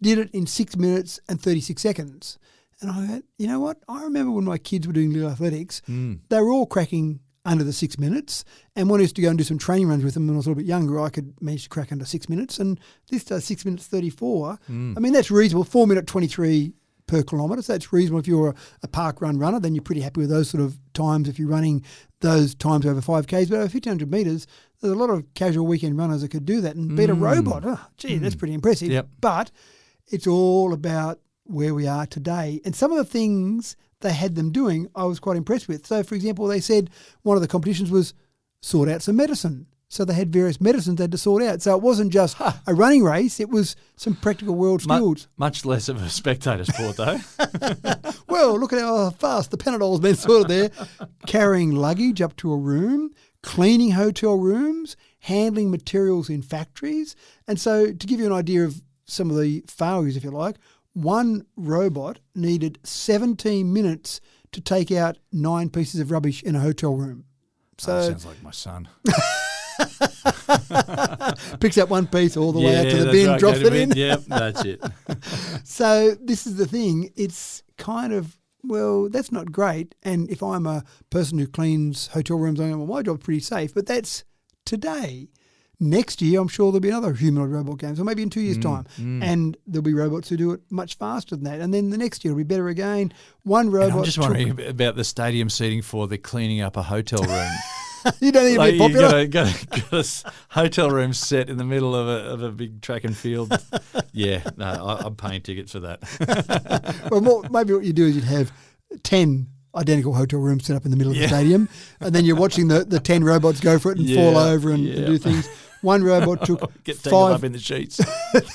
did it in 6 minutes and 36 seconds. And I went, you know what? I remember when my kids were doing little athletics, they were all cracking under the 6 minutes. And when I used to go and do some training runs with them when I was a little bit younger, I could manage to crack under 6 minutes. And this does 6 minutes 34. I mean, that's reasonable. 4 minute 23 per kilometre. So that's reasonable. If you're a park run runner, then you're pretty happy with those sort of times if you're running those times over 5Ks. But over 1,500 metres, there's a lot of casual weekend runners that could do that and beat a robot. Oh, gee, that's pretty impressive. Yep. But it's all about where we are today. And some of the things they had them doing, I was quite impressed with. So, for example, they said one of the competitions was sort out some medicine. So they had various medicines they had to sort out. So it wasn't just a running race, it was some practical world skills. Much less of a spectator sport, though. Well, look at how fast the Panadol's been sorted there. Carrying luggage up to a room, cleaning hotel rooms, handling materials in factories. And so to give you an idea of some of the failures, if you like, one robot needed 17 minutes to take out 9 pieces of rubbish in a hotel room. So sounds like my son. Picks up one piece all the way out to the bin, drops it in. Yep, that's it. So this is the thing. It's kind of, well, that's not great. And if I'm a person who cleans hotel rooms, I go, well, my job's pretty safe. But that's today. Next year, I'm sure there'll be another humanoid robot games, or maybe in 2 years' time. And there'll be robots who do it much faster than that. And then the next year will be better again. One robot. And I'm just wondering about the stadium seating for the cleaning up a hotel room. You don't need to be popular. Got a hotel room set in the middle of a big track and field. Yeah, no, I'm paying tickets for that. Well, maybe what you do is you'd have 10 identical hotel rooms set up in the middle of the stadium, and then you're watching the 10 robots go for it and fall over and do things. One robot took get tangled up in the sheets.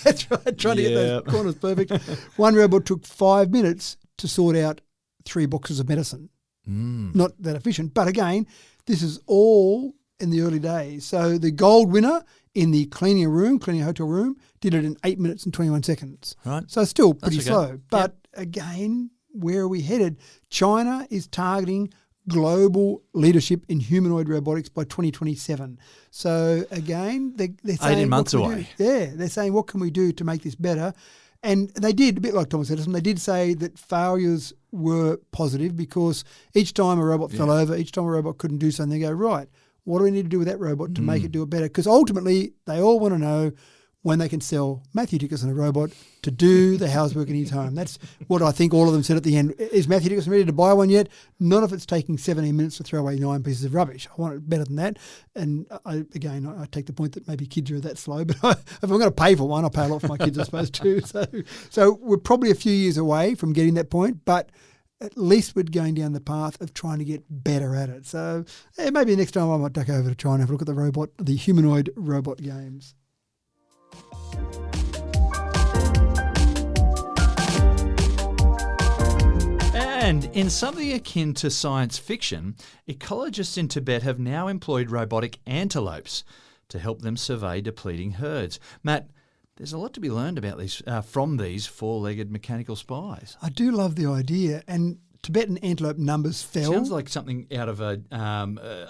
That's right, trying to get those corners perfect. One robot took 5 minutes to sort out 3 boxes of medicine. Not that efficient, but again, this is all in the early days. So the gold winner in the cleaning a hotel room, did it in 8 minutes and 21 seconds. Right. So still pretty slow. But again, where are we headed? China is targeting global leadership in humanoid robotics by 2027. So again, they're saying 18 months away. They're saying what can we do to make this better? And they did, a bit like Thomas Edison, they did say that failures were positive because each time a robot fell over, each time a robot couldn't do something, they go, right, what do we need to do with that robot to make it do it better? Because ultimately, they all want to know when they can sell Matthew Dickinson a robot to do the housework in his home. That's what I think all of them said at the end. Is Matthew Dickinson ready to buy one yet? Not if it's taking 17 minutes to throw away 9 pieces of rubbish. I want it better than that. And I take the point that maybe kids are that slow, but if I'm going to pay for one, I'll pay a lot for my kids, I suppose, too. So we're probably a few years away from getting that point, but at least we're going down the path of trying to get better at it. So maybe next time I might duck over to China and have a look at the humanoid robot games. And in something akin to science fiction, ecologists in Tibet have now employed robotic antelopes to help them survey depleting herds. Matt, there's a lot to be learned about these from these four-legged mechanical spies. I do love the idea, and Tibetan antelope numbers fell. Sounds like something out of a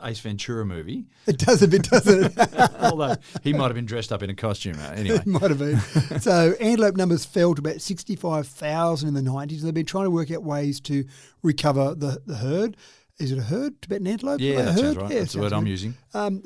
Ace Ventura movie. It does a bit, doesn't it? Although he might have been dressed up in a costume. Anyway. It might have been. So antelope numbers fell to about 65,000 in the 90s. They've been trying to work out ways to recover the herd. Is it a herd? Tibetan antelope? Yeah, that sounds right. That's the word I'm using.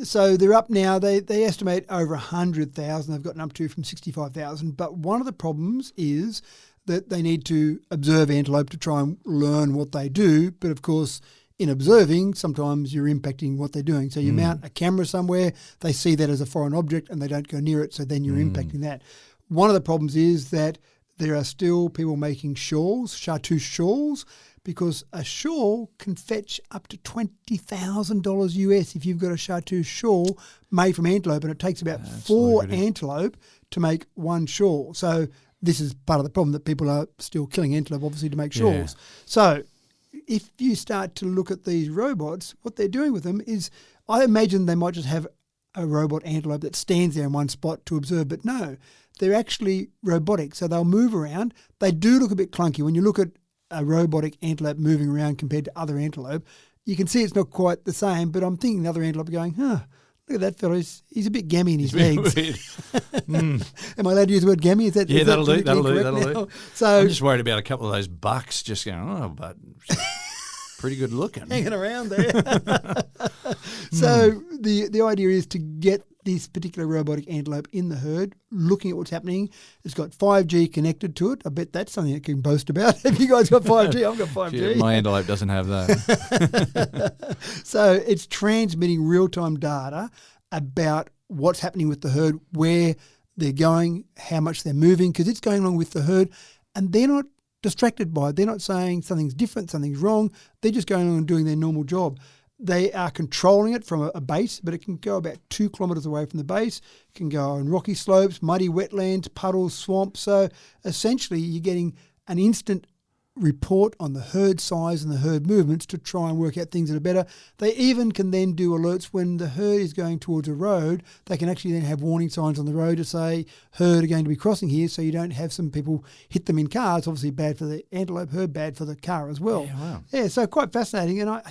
So they're up now. They estimate over 100,000. They've gotten up to from 65,000. But one of the problems is that they need to observe antelope to try and learn what they do. But of course, in observing, sometimes you're impacting what they're doing. So you mount a camera somewhere, they see that as a foreign object and they don't go near it, so then you're impacting that. One of the problems is that there are still people making shawls, chartreuse shawls, because a shawl can fetch up to $20,000 US if you've got a chartreuse shawl made from antelope, and it takes about 4 antelope to make one shawl. So this is part of the problem, that people are still killing antelope, obviously, to make shawls. So if you start to look at these robots, what they're doing with them is, I imagine they might just have a robot antelope that stands there in one spot to observe, but no, they're actually robotic. So they'll move around. They do look a bit clunky. When you look at a robotic antelope moving around compared to other antelope, you can see it's not quite the same, but I'm thinking the other antelope are going, look at that fellow. He's a bit gammy in his legs. Am I allowed to use the word gammy? That'll do. So I'm just worried about a couple of those bucks just going, but pretty good looking. Hanging around there. So the idea is to get this particular robotic antelope in the herd, looking at what's happening. It's got 5G connected to it. I bet that's something it can boast about. Have you guys got 5G? I've got 5G. Yeah, my antelope doesn't have that. So it's transmitting real-time data about what's happening with the herd, where they're going, how much they're moving, because it's going along with the herd, and they're not distracted by it. They're not saying something's different, something's wrong. They're just going on and doing their normal job. They are controlling it from a base, but it can go about 2 kilometres away from the base. It can go on rocky slopes, muddy wetlands, puddles, swamps. So essentially you're getting an instant report on the herd size and the herd movements to try and work out things that are better. They even can then do alerts when the herd is going towards a road. They can actually then have warning signs on the road to say, herd are going to be crossing here, so you don't have some people hit them in cars. Obviously bad for the antelope herd, bad for the car as well. Yeah, wow. Yeah, so quite fascinating. And I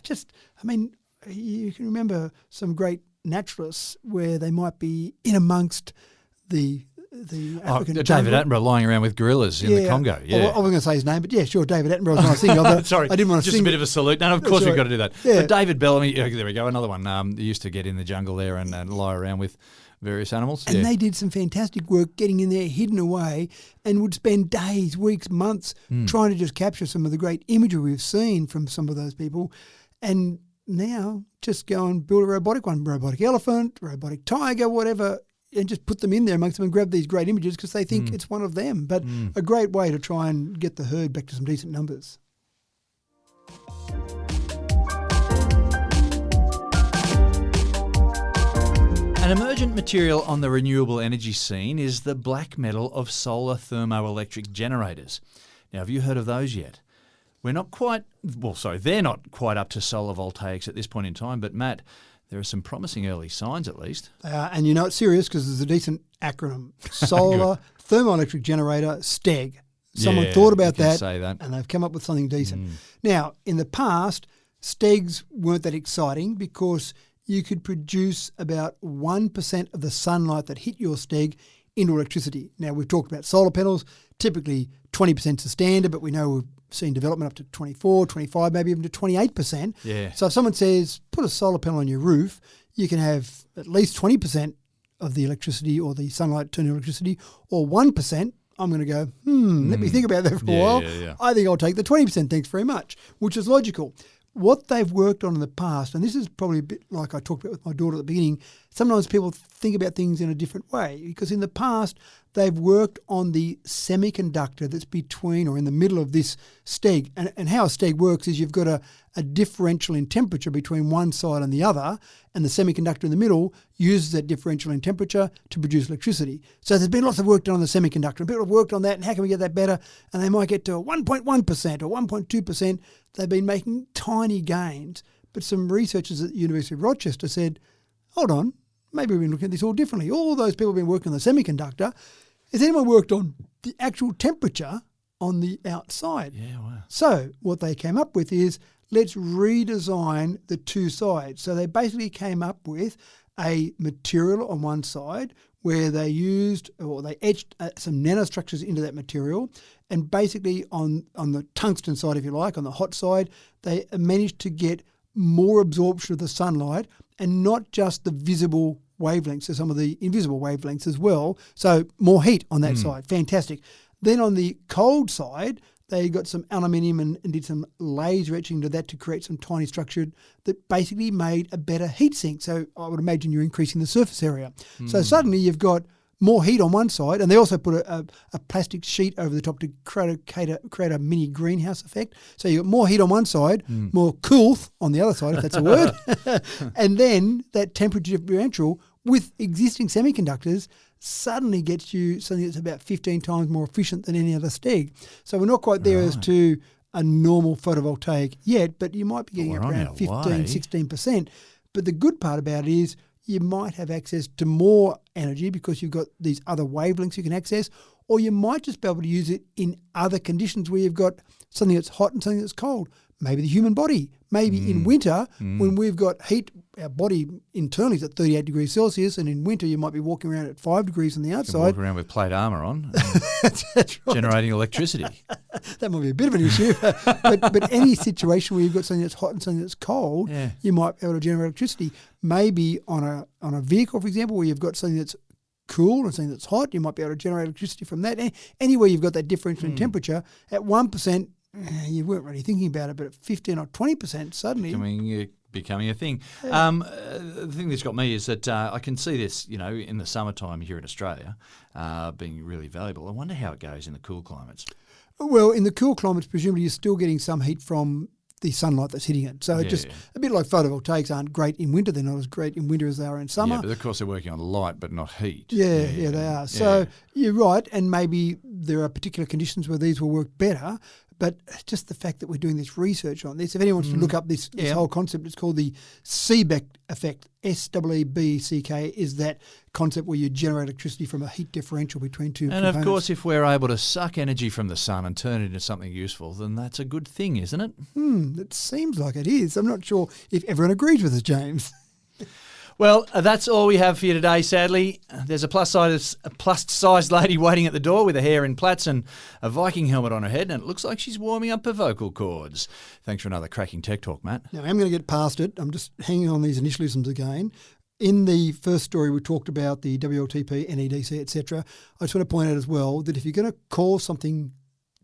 mean, you can remember some great naturalists where they might be in amongst the African David jungle. Attenborough lying around with gorillas in the Congo. Yeah, I wasn't going to say his name, but yeah, sure, David Attenborough was what I was thinking of. Sorry, I didn't want to just sing a bit of a salute. No, of course we've got to do that. Yeah. But David Bellamy, there we go, another one. He used to get in the jungle there and lie around with various animals. And they did some fantastic work getting in there, hidden away, and would spend days, weeks, months trying to just capture some of the great imagery we've seen from some of those people. And now just go and build a robotic one, robotic elephant, robotic tiger, whatever, and just put them in there amongst them and grab these great images because they think it's one of them. But a great way to try and get the herd back to some decent numbers. An emergent material on the renewable energy scene is the black metal of solar thermoelectric generators. Now, have you heard of those yet? They're not quite up to solar voltaics at this point in time, but Matt, there are some promising early signs at least. And you know it's serious because there's a decent acronym. Solar Thermoelectric Generator, STEG. Someone thought about that, and they've come up with something decent. Now, in the past, STEGs weren't that exciting because you could produce about 1% of the sunlight that hit your STEG into electricity. Now, we've talked about solar panels. Typically, 20% is the standard, but we know we've seen development up to 24, 25, maybe even to 28%. Yeah. So if someone says, put a solar panel on your roof, you can have at least 20% of the electricity or the sunlight turn into electricity, or 1%. I'm going to go, let me think about that for a while. Yeah. I think I'll take the 20%, thanks very much, which is logical. What they've worked on in the past, and this is probably a bit like I talked about with my daughter at the beginning, sometimes people think about things in a different way because in the past they've worked on the semiconductor that's between or in the middle of this STEG. And how a STEG works is you've got a differential in temperature between one side and the other, and the semiconductor in the middle uses that differential in temperature to produce electricity. So there's been lots of work done on the semiconductor, and people have worked on that, and how can we get that better? And they might get to 1.1% or 1.2%. They've been making tiny gains, but some researchers at the University of Rochester said, hold on, maybe we've been looking at this all differently. All those people have been working on the semiconductor. Has anyone worked on the actual temperature on the outside? Yeah, wow. So what they came up with is, let's redesign the two sides. So they basically came up with a material on one side where they etched some nanostructures into that material, and basically on the tungsten side, if you like, on the hot side, they managed to get more absorption of the sunlight and not just the visible wavelengths, so some of the invisible wavelengths as well. So more heat on that side. Fantastic. Then on the cold side, they got some aluminium and did some laser etching to that to create some tiny structure that basically made a better heat sink. So I would imagine you're increasing the surface area. So suddenly you've got more heat on one side, and they also put a plastic sheet over the top to create a mini greenhouse effect. So you've got more heat on one side, more coolth on the other side, if that's a word. And then that temperature differential with existing semiconductors suddenly gets you something that's about 15 times more efficient than any other STEG. So we're not quite there as to a normal photovoltaic yet, but you might be getting We're up on around our 15, way. 16%. But the good part about it is you might have access to more energy because you've got these other wavelengths you can access, or you might just be able to use it in other conditions where you've got something that's hot and something that's cold. Maybe the human body. Maybe in winter, when we've got heat, our body internally is at 38 degrees Celsius, and in winter you might be walking around at 5 degrees on the outside. Walk around with plate armour on, That's right. generating electricity. That might be a bit of an issue. but any situation where you've got something that's hot and something that's cold, you might be able to generate electricity. Maybe on a vehicle, for example, where you've got something that's cool and something that's hot, you might be able to generate electricity from that. Anywhere you've got that difference in temperature, at 1%, you weren't really thinking about it, but at 15 or 20% suddenly... Becoming a thing. The thing that's got me is that I can see this, in the summertime here in Australia, being really valuable. I wonder how it goes in the cool climates. Well, in the cool climates, presumably you're still getting some heat from the sunlight that's hitting it. So a bit like photovoltaics aren't great in winter. They're not as great in winter as they are in summer. Yeah, but of course they're working on light but not heat. Yeah, they are. So you're right, and maybe there are particular conditions where these will work better. But just the fact that we're doing this research on this, if anyone wants to look up this whole concept, it's called the Seebeck effect. SEEBCK is that concept where you generate electricity from a heat differential between two components. And of course, if we're able to suck energy from the sun and turn it into something useful, then that's a good thing, isn't it? It seems like it is. I'm not sure if everyone agrees with us, James. Well, that's all we have for you today, sadly. There's a plus-sized lady waiting at the door with her hair in plaits and a Viking helmet on her head, and it looks like she's warming up her vocal cords. Thanks for another cracking tech talk, Matt. Now, I'm going to get past it. I'm just hanging on these initialisms again. In the first story, we talked about the WLTP, NEDC, etc. I just want to point out as well that if you're going to call something,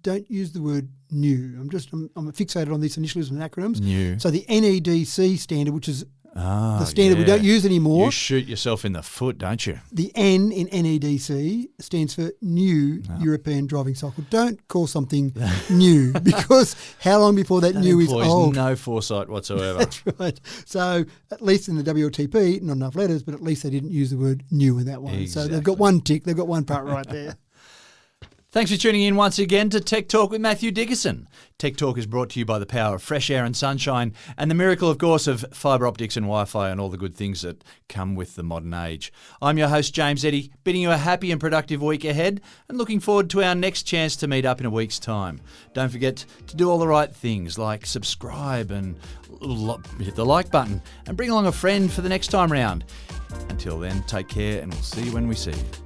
don't use the word new. I'm fixated on these initialisms and acronyms. New. So the NEDC standard, which is the standard we don't use anymore. You shoot yourself in the foot, don't you? The N in NEDC stands for New European Driving Cycle. Don't call something new, because how long before that new is old? No foresight whatsoever. That's right. So at least in the WLTP, not enough letters, but at least they didn't use the word new in that one. Exactly. So they've got one tick. They've got one part right there. Thanks for tuning in once again to Tech Talk with Matthew Dickerson. Tech Talk is brought to you by the power of fresh air and sunshine, and the miracle, of course, of fibre optics and Wi-Fi and all the good things that come with the modern age. I'm your host, James Eddy, bidding you a happy and productive week ahead and looking forward to our next chance to meet up in a week's time. Don't forget to do all the right things like subscribe and hit the like button and bring along a friend for the next time round. Until then, take care and we'll see you when we see you.